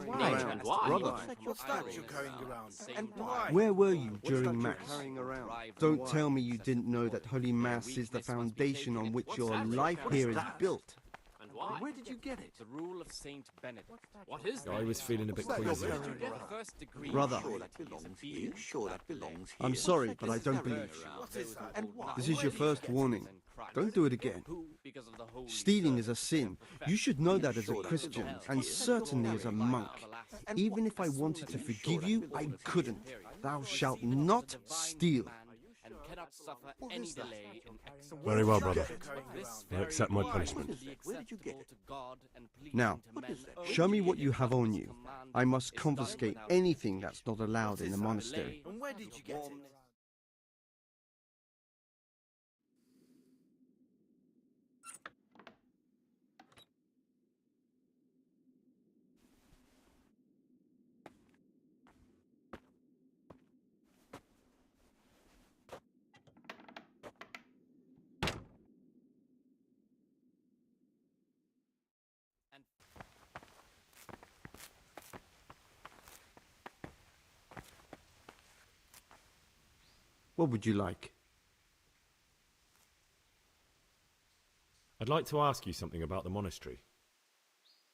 And why? Brother, What's that you're carrying around? And why? where were you during Mass? around? Don't tell me you didn't know that Holy Mass is the foundation on which your life here is built. And why? Where did you get it? The rule of Saint Benedict. What is that? I was feeling a bit queasy. First degree. Brother, Sure that belongs here. I'm sorry, but I don't believe you. What is that? And why? This is your first warning. Don't do it again. Because of the Holy Stealing is a sin. You should know that as a Christian, and certainly as a monk. Even if I wanted to forgive you, I couldn't. Thou shalt not steal. and cannot suffer any delay in executing Very well, brother. this I accept my punishment. Where did you get it? to God and pleasing Now, to men. show me what you have on you. I must confiscate anything that's not allowed in the monastery. And where did you get it? What would you like? I'd like to ask you something about the monastery.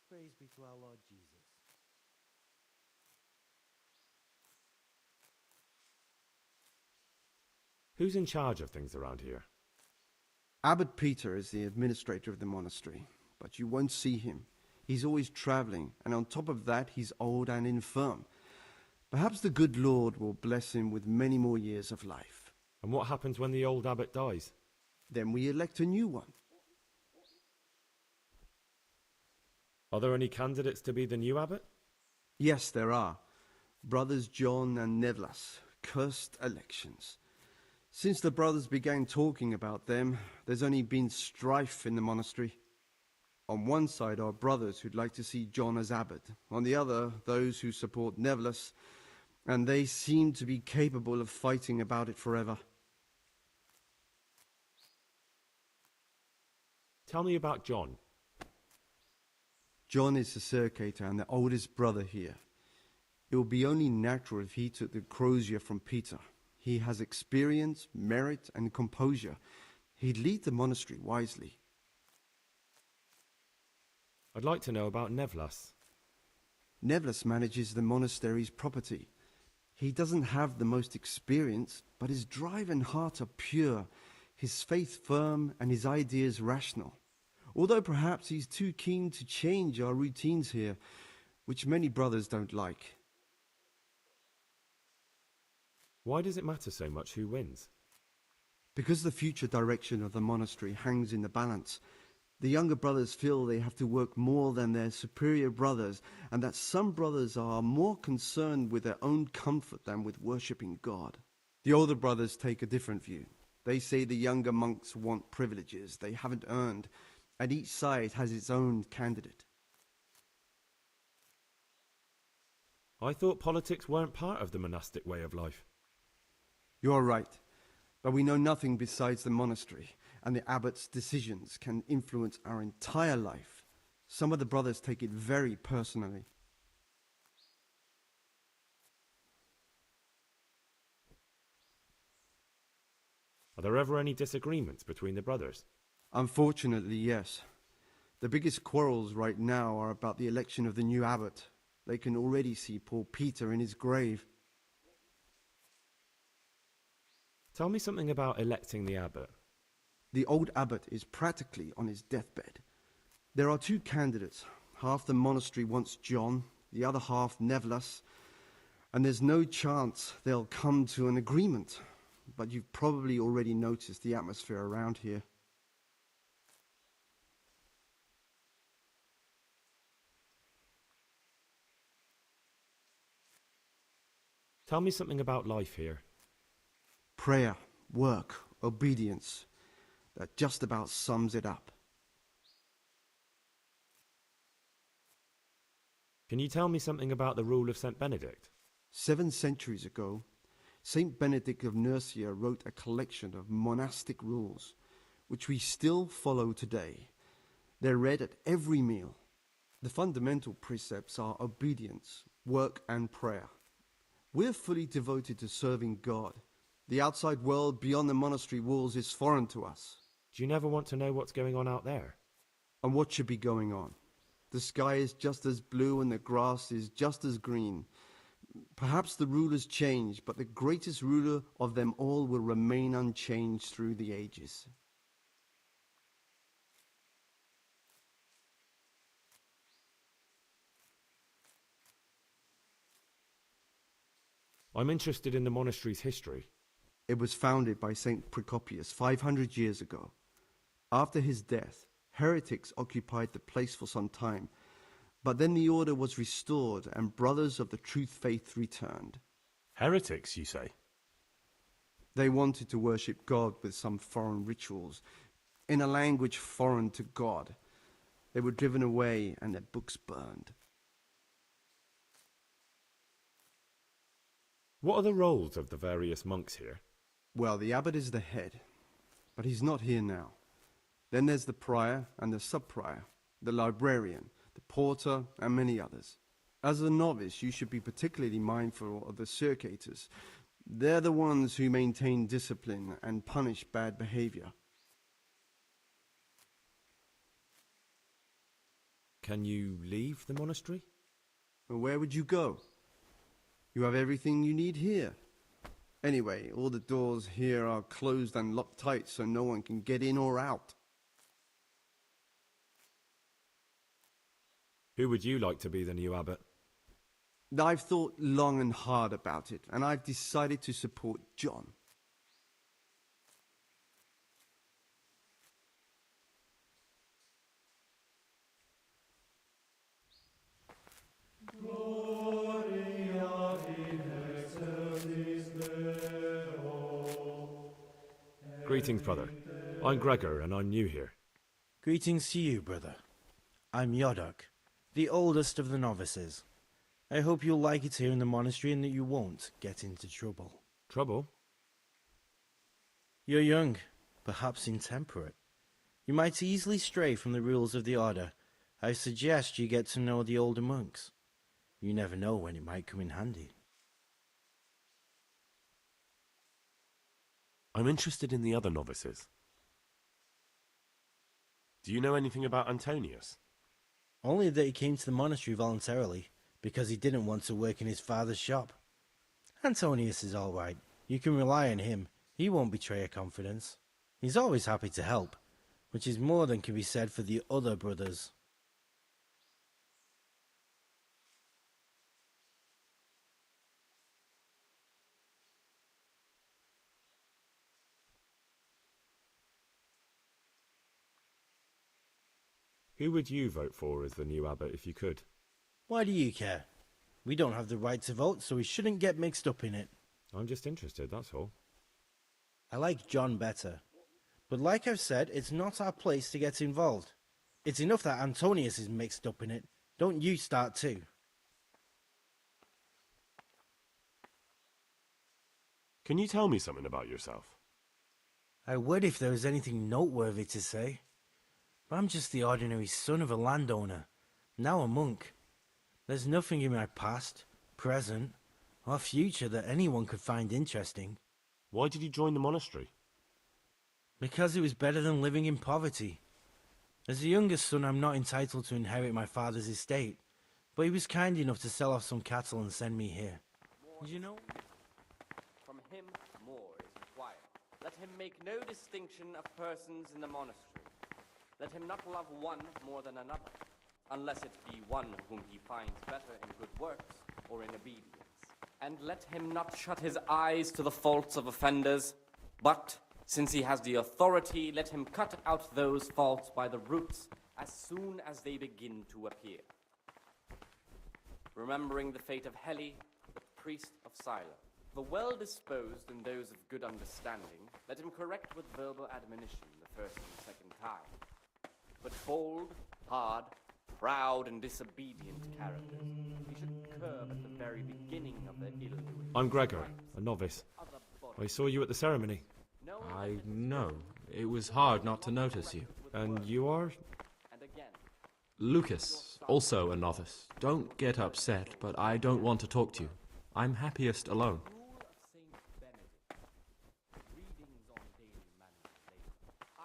Praise be to our Lord Jesus. Who's in charge of things around here? Abbot Peter is the administrator of the monastery, but you won't see him. He's always traveling, and on top of that, he's old and infirm. Perhaps the good Lord will bless him with many more years of life. And what happens when the old abbot dies? Then we elect a new one. Are there any candidates to be the new abbot? Yes, there are. Brothers John and Nevlas, cursed elections. Since the brothers began talking about them, there's only been strife in the monastery. On one side are brothers who'd like to see John as abbot. On the other, those who support Nevlas, and they seem to be capable of fighting about it forever. Tell me about John. John is the circator and the oldest brother here. It would be only natural if he took the crozier from Peter. He has experience, merit, and composure. He'd lead the monastery wisely. I'd like to know about Nevlas. Nevlas manages the monastery's property. He doesn't have the most experience, but his drive and heart are pure, his faith firm, and his ideas rational. Although perhaps he's too keen to change our routines here, which many brothers don't like. Why does it matter so much who wins? Because the future direction of the monastery hangs in the balance. The younger brothers feel they have to work more than their superior brothers, and that some brothers are more concerned with their own comfort than with worshipping God. The older brothers take a different view. They say the younger monks want privileges they haven't earned, and each side has its own candidate. I thought politics weren't part of the monastic way of life. You're right, but we know nothing besides the monastery, and the abbot's decisions can influence our entire life. Some of the brothers take it very personally. Are there ever any disagreements between the brothers? Unfortunately, yes. The biggest quarrels right now are about the election of the new abbot. They can already see poor Peter in his grave. Tell me something about electing the abbot. The old abbot is practically on his deathbed. There are two candidates. Half the monastery wants John, the other half Nevlas, and there's no chance they'll come to an agreement. But you've probably already noticed the atmosphere around here. Tell me something about life here. Prayer, work, obedience. That just about sums it up. Can you tell me something about the rule of St. Benedict? 7 centuries ago, Saint Benedict of Nursia wrote a collection of monastic rules, which we still follow today. They're read at every meal. The fundamental precepts are obedience, work, and prayer. We're fully devoted to serving God. The outside world beyond the monastery walls is foreign to us. Do you never want to know what's going on out there? And what should be going on? The sky is just as blue and the grass is just as green. Perhaps the rulers change, but the greatest ruler of them all will remain unchanged through the ages. I'm interested in the monastery's history. It was founded by Saint Procopius 500 years ago. After his death, heretics occupied the place for some time, but then the order was restored and brothers of the truth faith returned. Heretics, you say? They wanted to worship God with some foreign rituals, in a language foreign to God. They were driven away and their books burned. What are the roles of the various monks here? Well, the abbot is the head, but he's not here now. Then there's the prior and the sub-prior, the librarian, the porter, and many others. As a novice, you should be particularly mindful of the circators. They're the ones who maintain discipline and punish bad behavior. Can you leave the monastery? Well, where would you go? You have everything you need here. Anyway, all the doors here are closed and locked tight so no one can get in or out. Who would you like to be the new abbot? I've thought long and hard about it, and I've decided to support John. Greetings, brother. I'm Gregor, and I'm new here. Greetings to you, brother. I'm Yodok, the oldest of the novices. I hope you'll like it here in the monastery and that you won't get into trouble. Trouble? You're young, perhaps intemperate. You might easily stray from the rules of the order. I suggest you get to know the older monks. You never know when it might come in handy. I'm interested in the other novices. Do you know anything about Antonius? Only that he came to the monastery voluntarily, because he didn't want to work in his father's shop. Antonius is all right. You can rely on him. He won't betray your confidence. He's always happy to help, which is more than can be said for the other brothers. Who would you vote for as the new abbot if you could? Why do you care? We don't have the right to vote, so we shouldn't get mixed up in it. I'm just interested, that's all. I like John better. But like I've said, it's not our place to get involved. It's enough that Antonius is mixed up in it. Don't you start too. Can you tell me something about yourself? I would if there was anything noteworthy to say. But I'm just the ordinary son of a landowner, now a monk. There's nothing in my past, present, or future that anyone could find interesting. Why did you join the monastery? Because it was better than living in poverty. As the youngest son, I'm not entitled to inherit my father's estate, but he was kind enough to sell off some cattle and send me here. You know? From him, more is required. Let him make no distinction of persons in the monastery. Let him not love one more than another, unless it be one whom he finds better in good works or in obedience. And let him not shut his eyes to the faults of offenders, but, since he has the authority, let him cut out those faults by the roots as soon as they begin to appear. Remembering the fate of Heli, the priest of Sila, the well-disposed and those of good understanding, let him correct with verbal admonition the first and second time. But bold, hard, proud, and disobedient characters he should curb at the very beginning of their ill-doing. I'm Gregor, a novice. I saw you at the ceremony. I know. It was hard not to notice you. And you are? And again, Lucas, also a novice. Don't get upset, but I don't want to talk to you. I'm happiest alone. Rule of Saint Benedict. Readings on daily manual labor.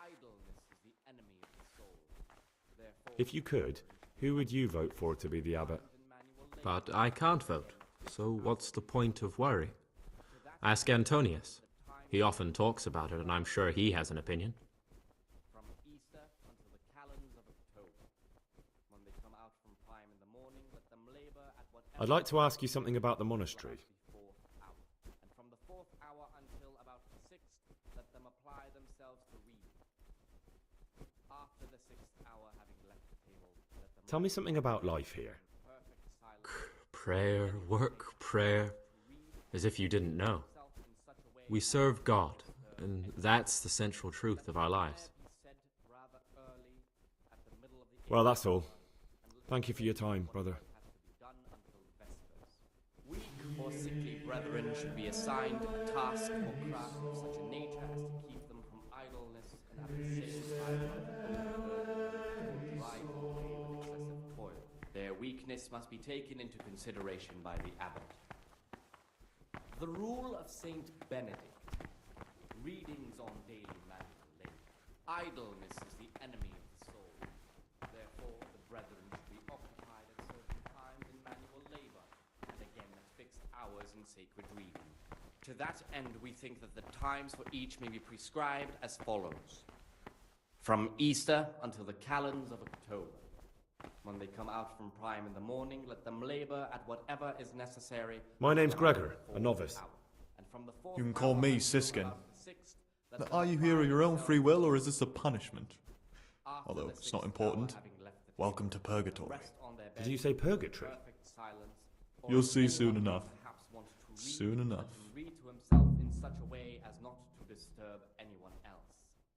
Idleness is the enemy of the soul. Therefore, If you could, who would you vote for to be the abbot? But I can't vote, so what's the point of worry? Ask Antonius. He often talks about it, and I'm sure he has an opinion. from Easter until the calends of October. When they come out from prime in the morning, let them labor at whatever I'd like to ask you something about the monastery. fourth hour. And from the fourth hour until about the sixth, let them apply themselves to reading. After the sixth hour, having left the table, let them Tell me something about life here. perfect silence Prayer, work, prayer, as if you didn't know. self in such a way We serve God, and that's the central truth of our lives. be said rather early at the middle of the Well, that's all. Thank you for your time, brother. has to be done until vespers. Weak or sickly brethren should be assigned a task or craft of such a nature as to keep them from idleness and at the same time drive away with excessive toil. Their weakness must be taken into consideration by the abbot. The rule of Saint Benedict. Readings on daily manual labor. Idleness is the enemy of the soul. Therefore, the brethren should be occupied at certain times in manual labor, and again at fixed hours in sacred reading. To that end, we think that the times for each may be prescribed as follows. From Easter until the calends of October. When they come out from prime in the morning, let them labor at whatever is necessary. My name's Gregor, a novice. And from the fourth You can call hour me until Siskin. about the sixth, let Now, them are you here of your own apply free will, or themselves is this a punishment? after Although the it's not sixth important. hour, having left the Welcome to table, purgatory. rest on their Did you beds say in purgatory? perfect silence, or You'll if see anyone soon may enough. perhaps want to read, Soon let enough. him read to himself in such a way as not to disturb anyone else.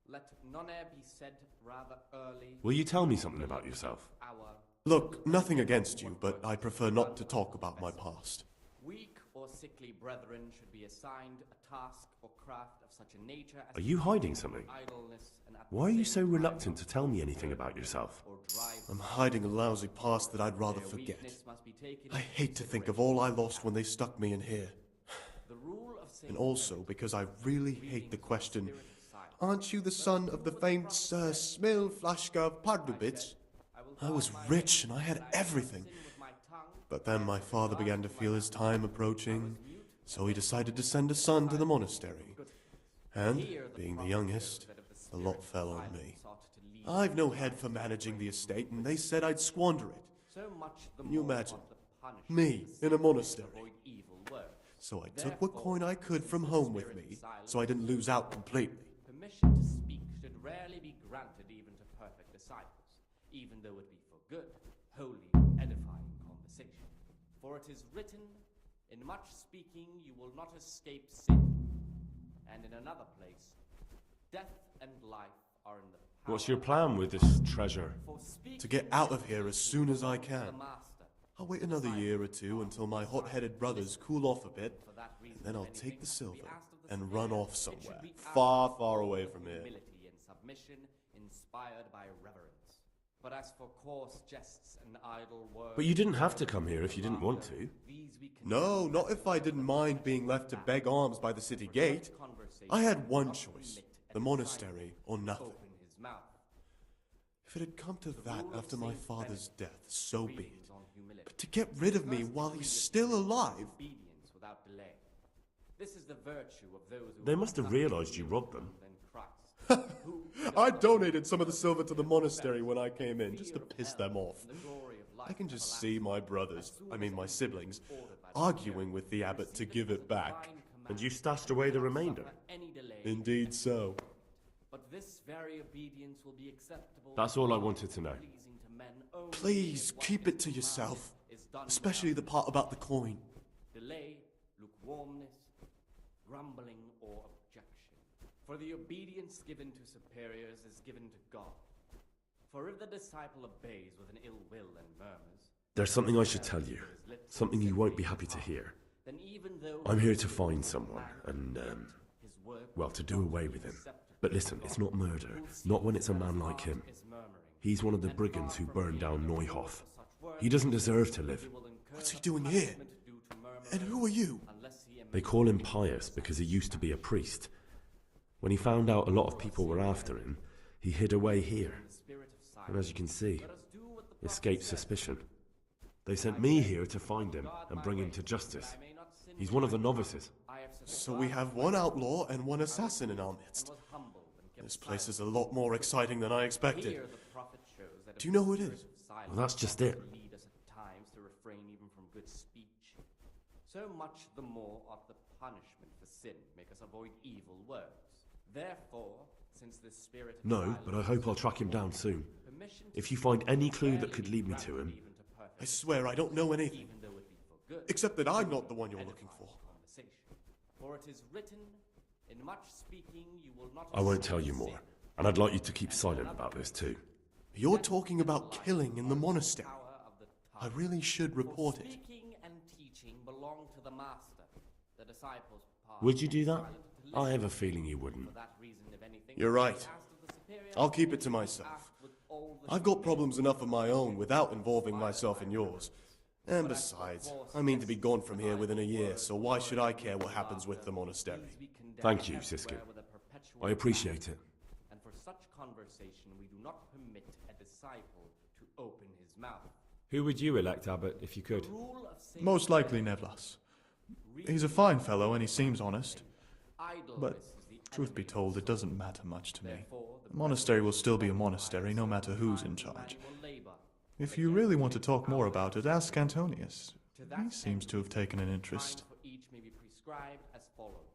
Let none be said rather early. Will you tell me something about yourself? Hour. Look, nothing against you, but I prefer not to talk about my past. Weak or sickly brethren should be assigned a task or craft of such a nature as Are you to hiding keep something? idleness and at the Why are you same so time reluctant to tell me anything about yourself? or drive I'm hiding a lousy past that I'd rather their forget. weakness must be taken I into hate to think of consideration. all I lost when they stuck me in here. The rule of Saint And also because I really hate the question, aren't you the son of the famed Sir Smilflashka Pardubitz? I was rich and I had everything. But then my father began to feel his time approaching, so he decided to send a son to the monastery. And, being the youngest, the lot fell on me. I've no head for managing the estate, and they said I'd squander it. So much the Can you more imagine? ought the punishment Me, of in a sin monastery. to avoid evil works. So I took what coin I could from home with me, so I didn't lose out completely. Permission to speak should rarely be granted even to perfect disciples, even though it be for good, holy, edifying conversation. For it is written, in much speaking you will not escape sin. And in another place, death and life are in the power What's your plan with this treasure? for speaking To get out of here as soon as I to the can. master. I'll wait another year or two until my hot-headed brothers cool off a bit, For that reason, and then I'll if take anything the has to be silver asked of the and run superior, off it should somewhere, be far, asked far with away from here. Humility and submission, inspired by reverence. But as for coarse jests and idle words, But you didn't have to come here if you didn't want to. these we can No, not if I didn't mind being left to beg alms by the city gate. I had one choice, the monastery or nothing. open his mouth. If it had come to that after my father's death, so be it. Readings on humility. But to get rid of me while he's still alive, Obedience without delay. This is the virtue of those who They must have realised you robbed them. than Christ. Who, I donated some of the silver to the monastery when I came in, just to piss them off. the glory of life I can just see my brothers, my siblings, arguing with the abbot to give it back. And you stashed away the remainder. any delay. Indeed so. But this very obedience will be acceptable. That's all I wanted to know. Pleasing to men only Please, if what keep is it to yourself. is done Especially the part about the coin. without delay, lukewarmness, grumbling, or objection. For the obedience given to superiors is given to God. For if the disciple obeys with an ill will and murmurs, There's something I should tell you. Something you won't be happy to hear. then even though I'm here to find someone and, his work well, to do away with him. But listen, it's not murder. Not when it's a man like him. is murmuring, He's one of the brigands who burned down Neuhof. He doesn't deserve to live. What's he doing here? And who are you? They call him Pious because he used to be a priest. When he found out a lot of people were after him, he hid away here. And as you can see, escaped suspicion. They sent me here to find him and bring him to justice. He's one of the novices. So we have one outlaw and one assassin in our midst. This place is a lot more exciting than I expected. Do you know who it is? Well, that's just it. So much the more ought the punishment for sin make us avoid evil works. Therefore, since the spirit of No, but I hope I'll track him down soon. If you find any clue that could lead me to him... I swear I don't know anything. Except that I'm not the one you're looking for. For it is written, in much speaking you will not... I won't tell you more, and I'd like you to keep silent about this too. You're talking about killing in the monastery. I really should report it. Speaking and teaching belong to the master. The disciples pass. Would you do that? I have a feeling you wouldn't. For that reason, if anything, You're right. asked of the superior, I'll keep it to myself. with all the I've got problems enough of my own without involving myself in yours. And besides, I mean to be gone from here within a year, so why should I care what happens with the monastery? Thank you, Siskin. I appreciate it. And for such conversation we do not permit a disciple to open his mouth. Who would you elect, Abbot, if you could? Rule of Saint Most likely Nevlas. He's a fine fellow and he seems honest. idleness But, is the truth be told, it doesn't matter much to me. Therefore, The monastery will still be a monastery no matter who's in charge. manual labor. If you really want to talk more about it, ask Antonius. He seems to have taken an interest. Time for each may be prescribed as follows.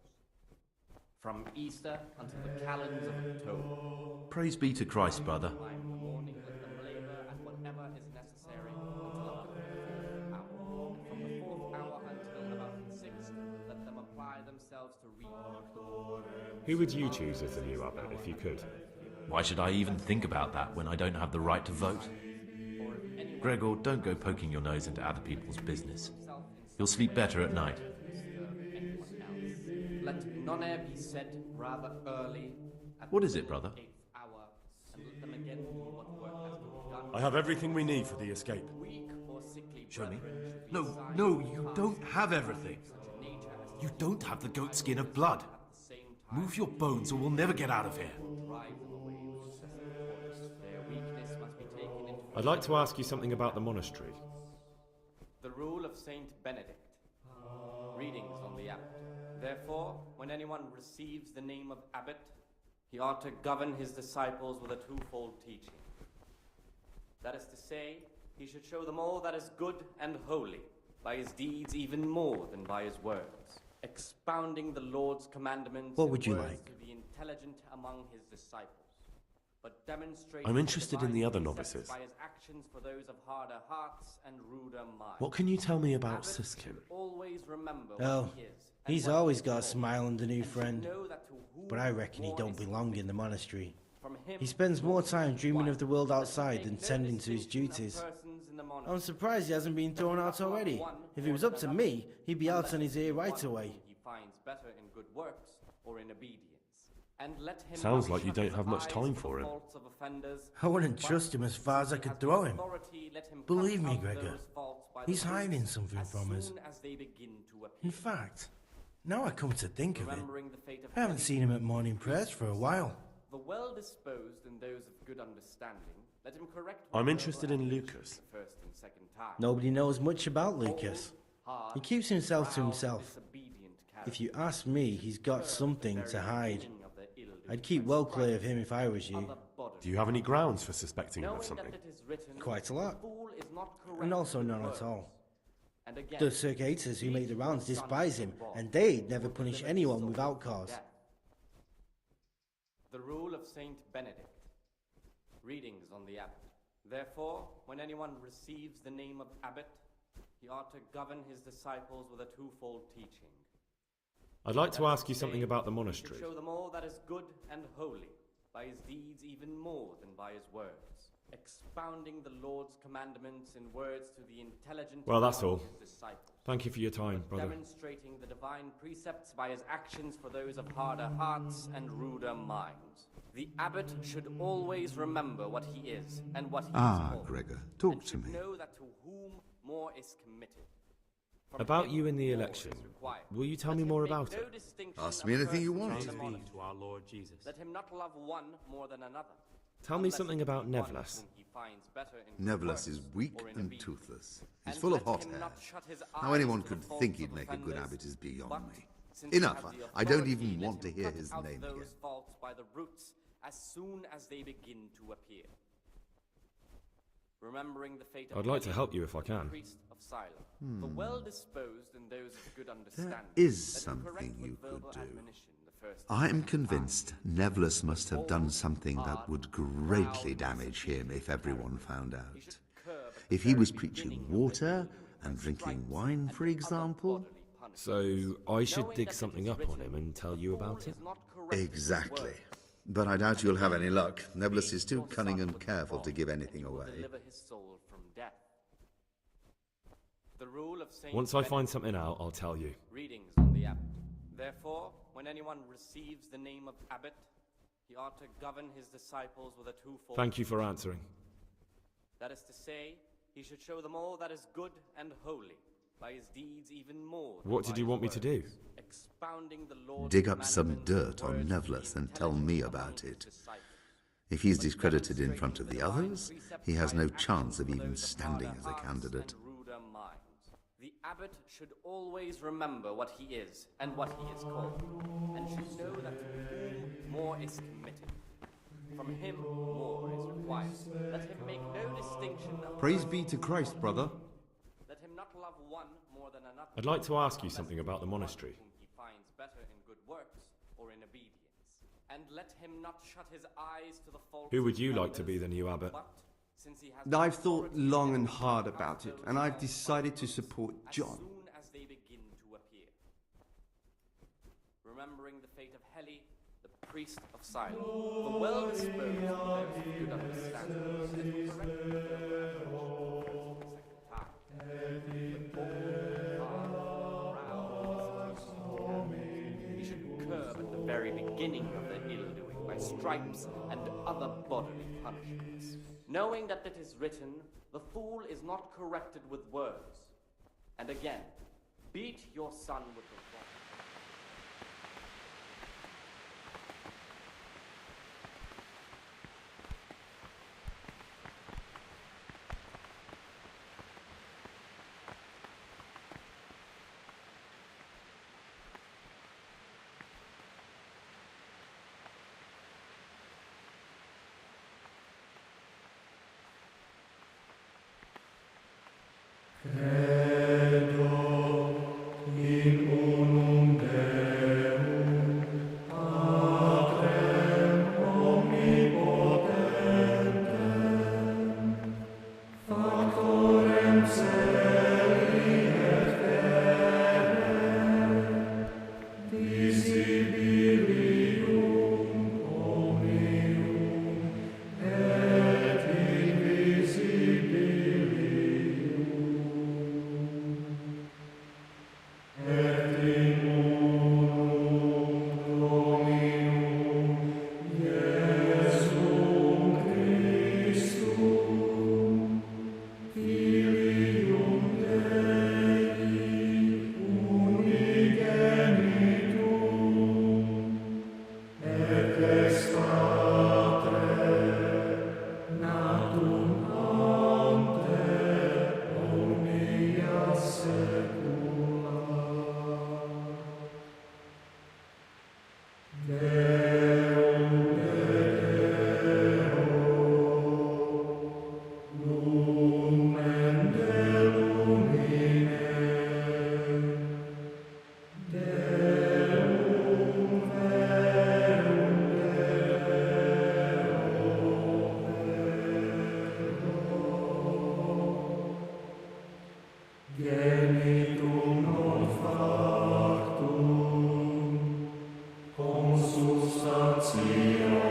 From Easter until the calends of October. Praise be to Christ, brother. Time in the morning let them labor at whatever is necessary until up to the 4th hour. From the 4th hour until about the 6th, let them apply themselves to read. Who would you choose as the new Abbot, if you could? Why should I even think about that when I don't have the right to vote? Gregor, don't go poking your nose into other people's business. You'll sleep better at night. Let none be said rather early at What is it, brother? the 8th hour, and let them again do what work has to be done. I have everything we need for the escape. Weak or sickly Show me. brethren should be No, assigned no, to you tasks don't have everything. of such a nature as You don't have the goat skin of blood. at the same time Move your bones or we'll never get out of here. drive them away with successive force. Their weakness must be taken into I'd like to ask you something about the monastery. the rule of Saint Benedict. Readings on the abbot. Therefore, when anyone receives the name of abbot, he ought to govern his disciples with a twofold teaching. That is to say, he should show them all that is good and holy, by his deeds even more than by his words, expounding the Lord's commandments What in would you words like? to be intelligent among his disciples, but demonstrate I'm interested in the divine other precepts novices. by his actions for those of harder hearts and ruder minds. What can you tell me about Abbot Siskin? should always remember Oh, what he is, and he's what always he got a is, smile and a new and should friend. know that to whom But I reckon he war don't is belong in the monastery. from him He spends more time dreaming of the world let him outside make than no tending to his distinction of duties. persons in the I'm monastery. surprised he hasn't been thrown out already. If it was up to me, he'd be out on his ear right away. He finds better in good works or in obedience. And let him Sounds not like you shut don't his have much eyes time to for the him. faults of offenders, I wouldn't but trust him as far as I since could he has throw the him. authority, let him cut Believe me, out Gregor, those faults by the he's hiding roots something as from us. soon as they begin to appear. In fact, now I come to think of it, Remembering the fate of I haven't seen him at morning prayers for a while. the well-disposed and those of good understanding, let him correct. I'm whatever interested in ambush Lucas. the first and second time. Nobody knows much about Lucas. Hard, He keeps himself to proud, himself. disobedient If you character. ask me, he's got something to hide. Beginning of the ill I'd keep well clear of him if I was you. other bodily. Do you have any grounds for suspecting him Knowing of something? that it is written, Quite a lot. "The fool is not correct And also in none words." at all. And again, The circuitous who make the rounds despise him, and they'd never punish anyone without cause. death. The rule of Saint Benedict. Readings on the abbot. Therefore, when anyone receives the name of abbot, he ought to govern his disciples with a twofold teaching. I'd like to That is ask you say, something about the he monastery. should show them all that is good and holy, by his deeds even more than by his words, expounding the Lord's commandments in words to the intelligent. Well, that's all. Disciples. Thank you for your time, brother. Demonstrating the divine precepts by his actions for those of harder hearts and ruder minds. The abbot should always remember what he is and what he is called. Gregor, talk and to should me. know that to whom more is committed. From About him you in the more election, is required. will you tell Let me him more make about no it? distinction Ask of me anything you persons want. in the Praise monastery. be to our Lord Jesus. Let him not love one more than another. Tell me unless something it be about one Nevlas. whom he finds better in good Nevlas works is weak or in and obedience. toothless. He's And full of let hot him hair. not shut his How eyes anyone to could the faults think of he'd make a good offenders, abbot is beyond but me. since he Enough. has the I don't authority, even let want to him hear cut his out name those again. faults by the roots as soon as they begin to appear. Remembering the fate of I'd like to Heli, help you if I the can. priest of Siloam, the well-disposed and those of good understanding. is let him correct something with you could verbal do. admonition the first I am time. convinced Nevlas must have done something that would greatly damage him if everyone found out. If he was preaching water and drinking wine, for example. So I should dig something up on him and tell you about it? Exactly. But I doubt you'll have any luck. Nevlas is too cunning and careful to give anything away. Deliver his soul from death. The rule of Saint Once I find Benedict, something out, I'll tell you. readings on the abbot. Therefore, when anyone receives the name of abbot, he ought to govern his disciples with a twofold. Thank you for answering. That is to say, he should show them all that is good and holy, by his deeds even more. than What by did you his want me to do? words, Expounding the Lord's Dig up some commandments dirt in on words to the Nevlas and tell me intelligent about among it. his disciples. If he's discredited in front of the others, he has no chance of even standing as a candidate. The abbot should always remember what he is and what he is called, and should know that to whom more is committed. From him more is required. Let him make no distinction of Praise be to Christ, brother. Let him not love one more than another. I'd like to ask you something about the monastery. Whom he finds better in good works or in obedience. And let him not shut his eyes to the faults. Who would of you like to others, be the new abbot? but since he has I've thought authority long and to hard cast about it, those and I've faults decided to on support as John. soon as they begin to appear. Remembering the fate of Heli, the priest of Siloam, the well-disposed and those of good understanding, let him correct the verbal admonition the second time. With bold, proud, he should curb at the very beginning of the ill-doing by stripes and other bodily punishments, knowing that it is written, the fool is not corrected with words. And again, beat your son with the rod.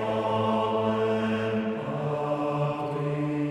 Consustationem Patri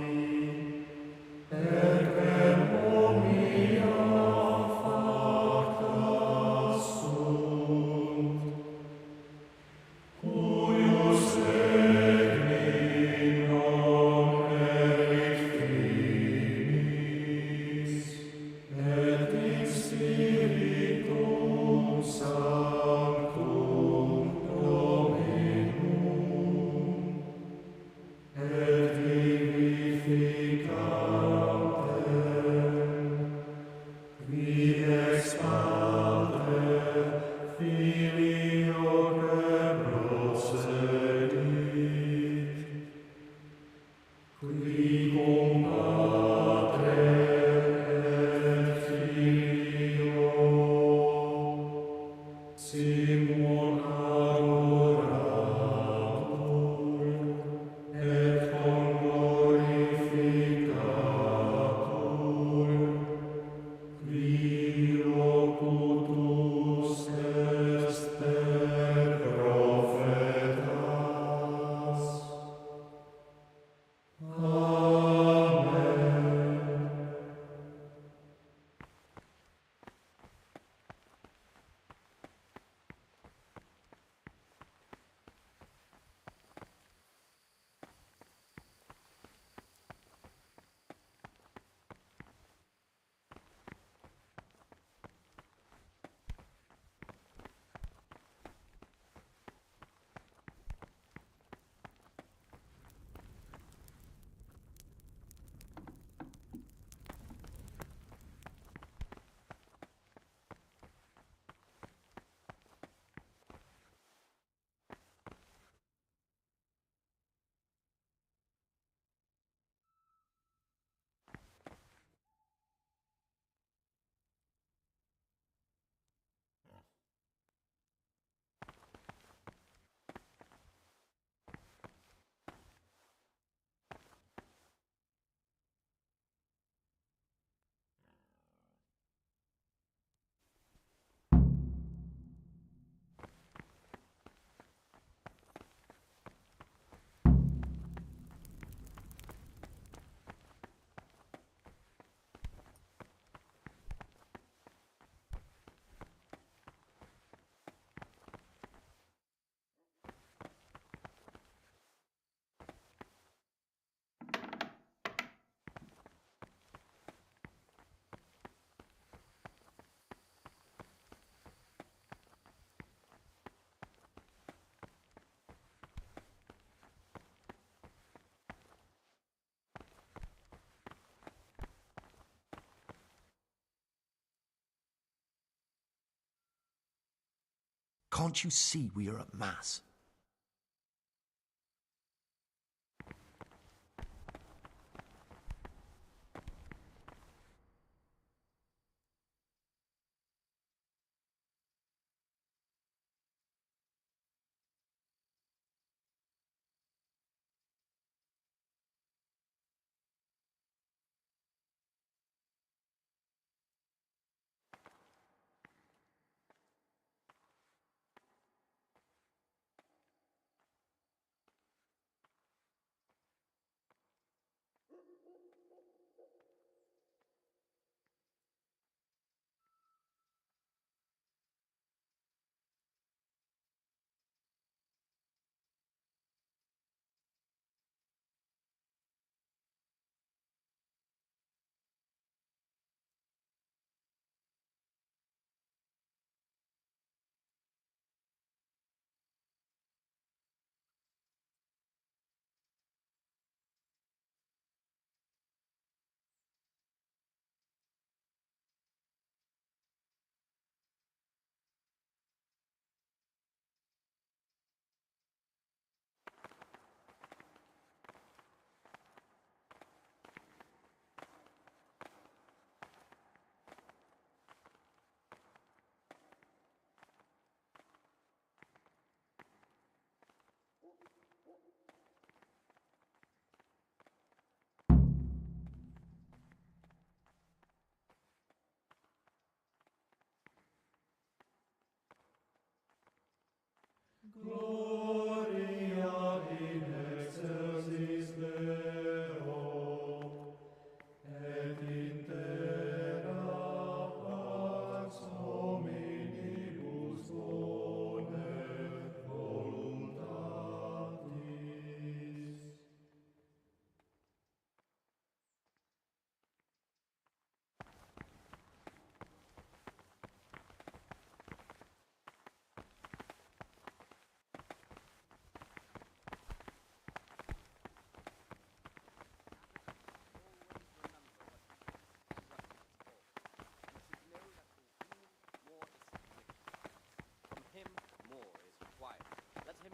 Can't you see we are at Mass?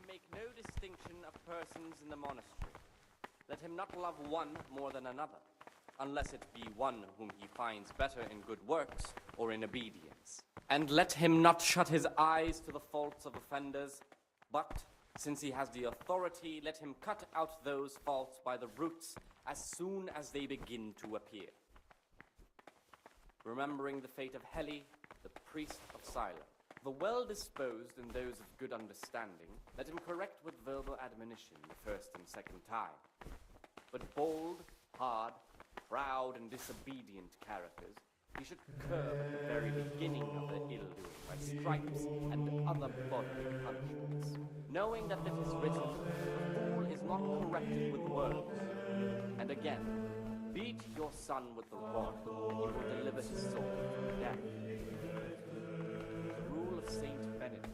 Make no distinction of persons in the monastery. Let him not love one more than another, unless it be one whom he finds better in good works or in obedience. And let him not shut his eyes to the faults of offenders, but, since he has the authority, let him cut out those faults by the roots as soon as they begin to appear. Remembering the fate of Heli, the priest of Silo, the well-disposed and those of good understanding, let him correct with verbal admonition the first and second time. But bold, hard, proud, and disobedient characters he should curb at the very beginning of their ill-doing by stripes and other bodily punishments, knowing that it is written, "The fool is not corrected with words." And again, beat your son with the rod, he will deliver his soul from death. Saint Benedict,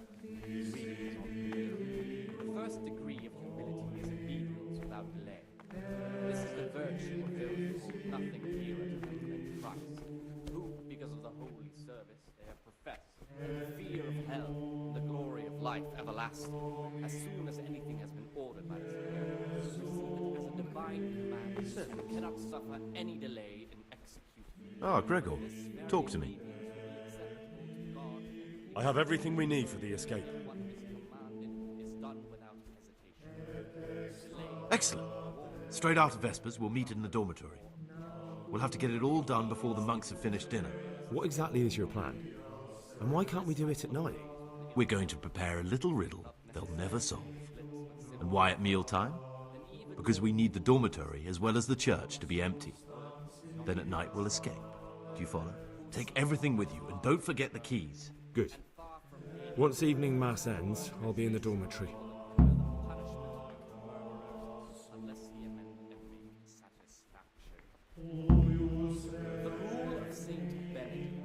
readings on humility. The first degree of humility is obedience without delay. This is the virtue of those who hold nothing dearer to them than Christ, who, because of the holy service they have professed, and the fear of hell, and the glory of life everlasting, as soon as anything has been ordered by the Spirit, receive it as a divine command, and cannot suffer any delay in executing. Ah, Gregor, talk to me. I have everything we need for the escape. Excellent. Straight after Vespers, we'll meet in the dormitory. We'll have to get it all done before the monks have finished dinner. What exactly is your plan? And why can't we do it at night? We're going to prepare a little riddle they'll never solve. And why at mealtime? Because we need the dormitory as well as the church to be empty. Then at night we'll escape. Do you follow? Take everything with you and don't forget the keys. Good. Once evening mass ends, I'll be in the dormitory. The rule of Saint Benedict.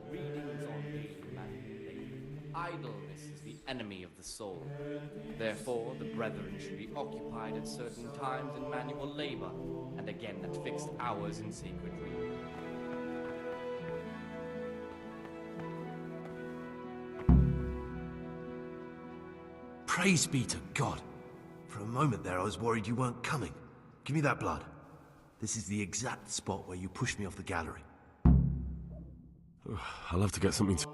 Readings on daily manual labor. Idleness is the enemy of the soul. Therefore, the brethren should be occupied at certain times in manual labor, and again at fixed hours in sacred reading. Praise be to God. For a moment there, I was worried you weren't coming. Give me that blood. This is the exact spot where you pushed me off the gallery. I'll have to get something to...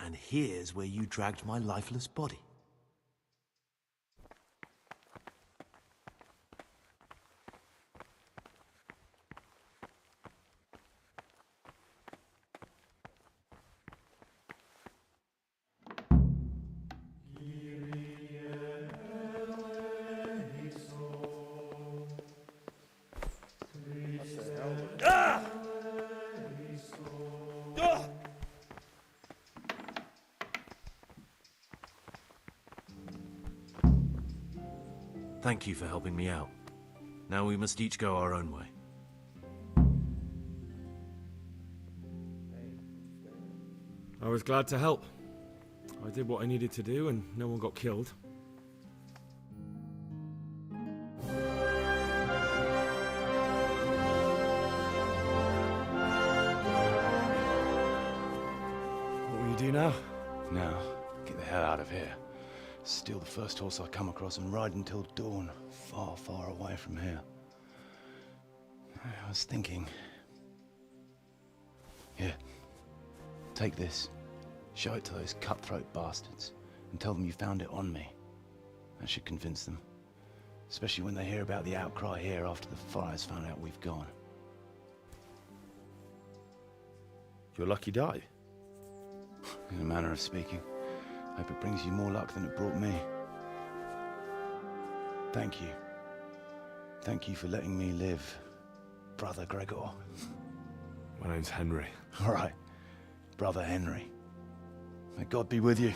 And here's where you dragged my lifeless body. Thank you for helping me out. Now we must each go our own way. I was glad to help. I did what I needed to do and no one got killed. What will you do now? Now, get the hell out of here. Steal the first horse I come across and ride until dawn, far, far away from here. I was thinking... Here, take this. Show it to those cutthroat bastards and tell them you found it on me. That should convince them. Especially when they hear about the outcry here after the fires found out we've gone. Your lucky die? In a manner of speaking. Hope it brings you more luck than it brought me. Thank you. Thank you for letting me live, Brother Gregor. My name's Henry. All right, Brother Henry. May God be with you.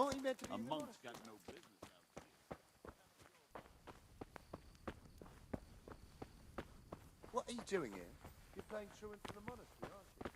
Oh, he meant to be A monk's got no business out here. What are you doing here? You're playing truant for the monastery, aren't you?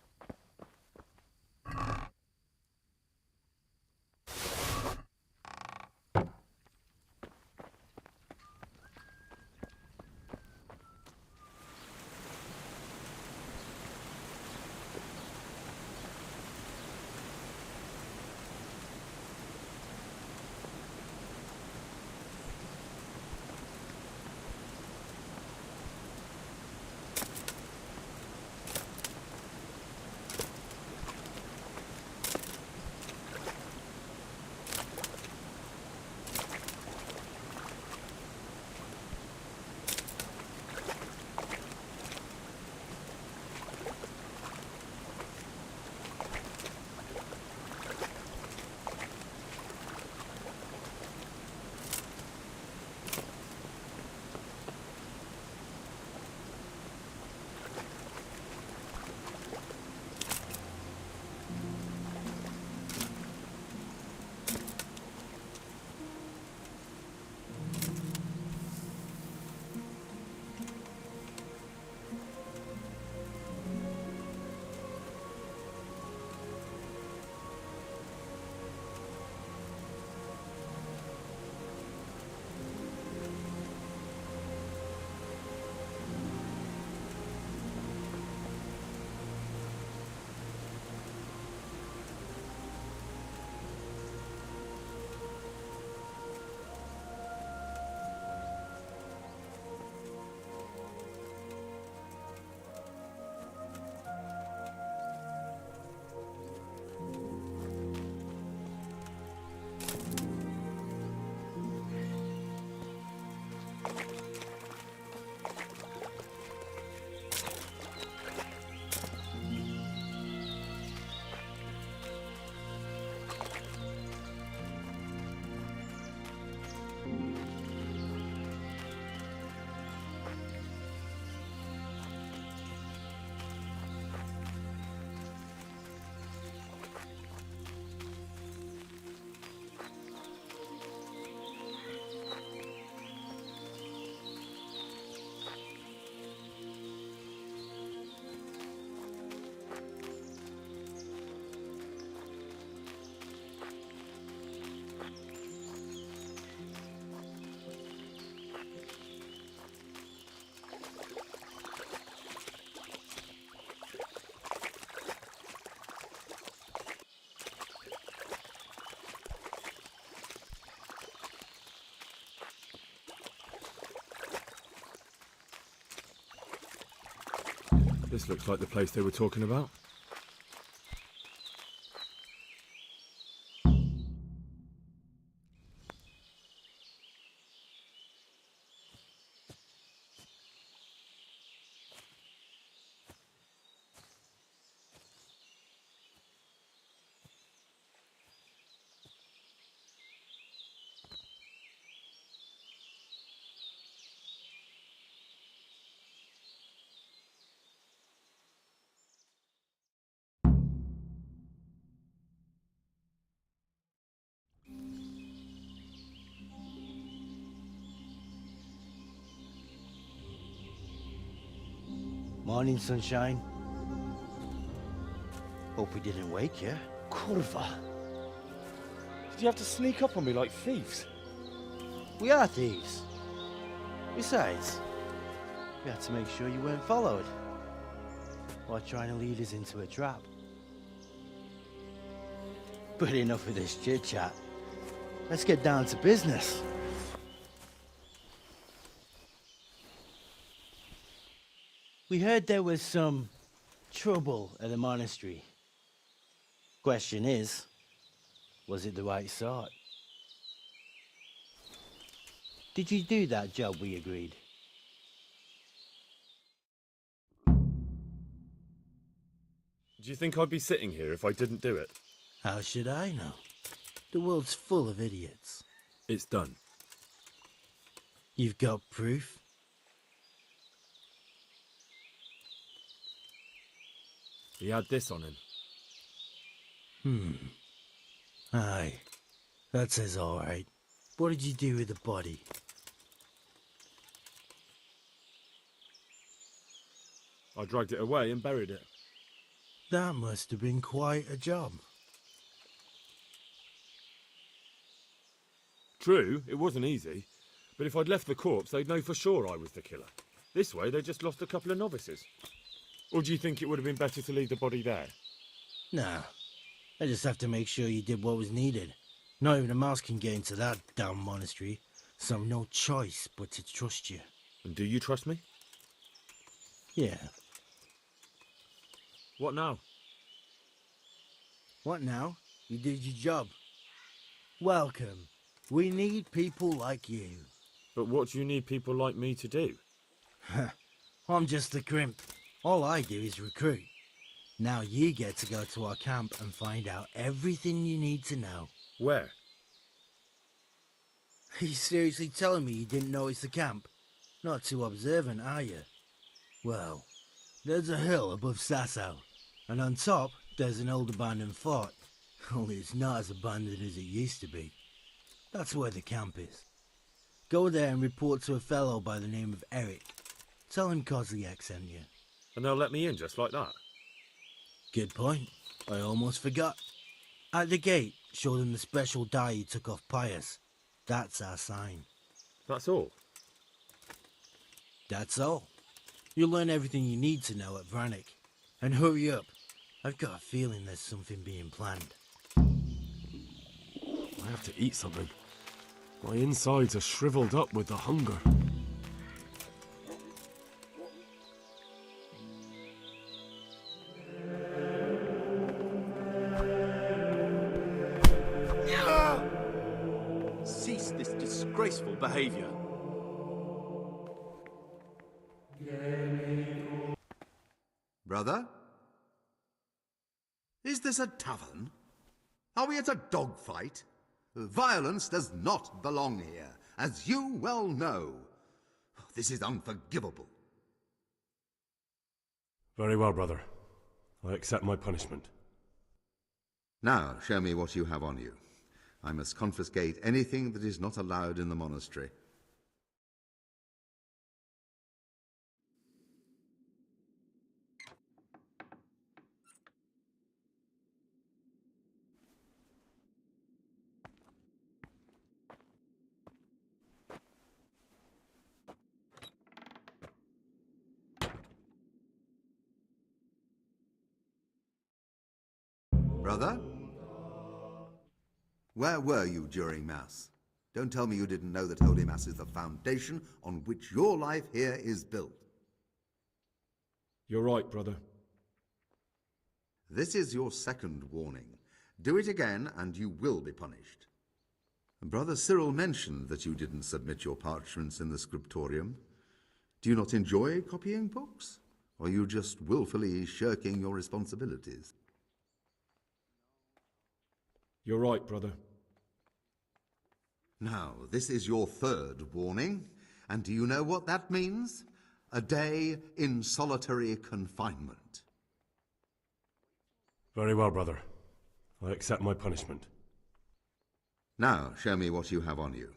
This looks like the place they were talking about. Morning, sunshine. Hope we didn't wake you. Kurva! Did you have to sneak up on me like thieves? We are thieves. Besides, we had to make sure you weren't followed, or trying to lead us into a trap. But enough of this chit-chat. Let's get down to business. We heard there was some trouble at the monastery. Question is, was it the right sort? Did you do that job we agreed? Do you think I'd be sitting here if I didn't do it? How should I know? The world's full of idiots. It's done. You've got proof? He had this on him. Aye. That says all right. What did you do with the body? I dragged it away and buried it. That must have been quite a job. True, it wasn't easy. But if I'd left the corpse, they'd know for sure I was the killer. This way, they just lost a couple of novices. Or do you think it would have been better to leave the body there? Nah. I just have to make sure you did what was needed. Not even a mouse can get into that damn monastery, so no choice but to trust you. And do you trust me? Yeah. What now? What now? You did your job. Welcome. We need people like you. But what do you need people like me to do? I'm just the crimp. All I do is recruit. Now you get to go to our camp and find out everything you need to know. Where? Are you seriously telling me you didn't know it's the camp? Not too observant, are you? Well, there's a hill above Sasso, and on top there's an old abandoned fort. Only it's not as abandoned as it used to be. That's where the camp is. Go there and report to a fellow by the name of Eric. Tell him Kozliak sent you. And they'll let me in just like that? Good point. I almost forgot. At the gate, show them the special dye you took off Pius. That's our sign. That's all? That's all. You'll learn everything you need to know at Vranik. And hurry up. I've got a feeling there's something being planned. I have to eat something. My insides are shriveled up with the hunger. Cease this disgraceful behavior. Brother? Is this a tavern? Are we at a dogfight? Violence does not belong here, as you well know. This is unforgivable. Very well, brother. I accept my punishment. Now, show me what you have on you. I must confiscate anything that is not allowed in the monastery. Brother? Where were you during Mass? Don't tell me you didn't know that Holy Mass is the foundation on which your life here is built. You're right, brother. This is your second warning. Do it again and you will be punished. Brother Cyril mentioned that you didn't submit your parchments in the scriptorium. Do you not enjoy copying books? Or are you just willfully shirking your responsibilities? You're right, brother. Now, this is your third warning. And do you know what that means? A day in solitary confinement. Very well, brother. I accept my punishment. Now, show me what you have on you.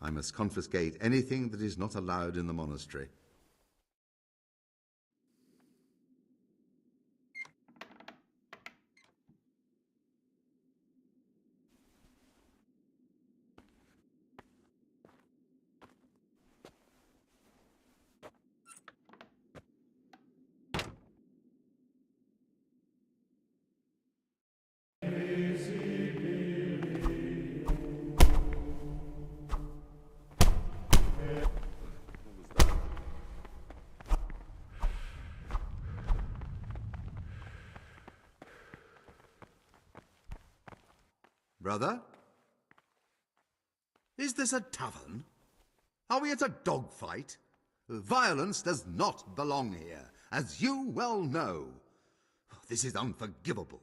I must confiscate anything that is not allowed in the monastery. Brother? Is this a tavern? Are we at a dogfight? Violence does not belong here, as you well know. This is unforgivable.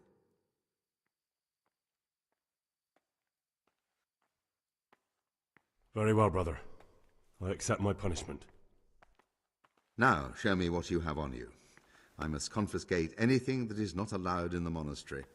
Very well, brother. I accept my punishment. Now, show me what you have on you. I must confiscate anything that is not allowed in the monastery.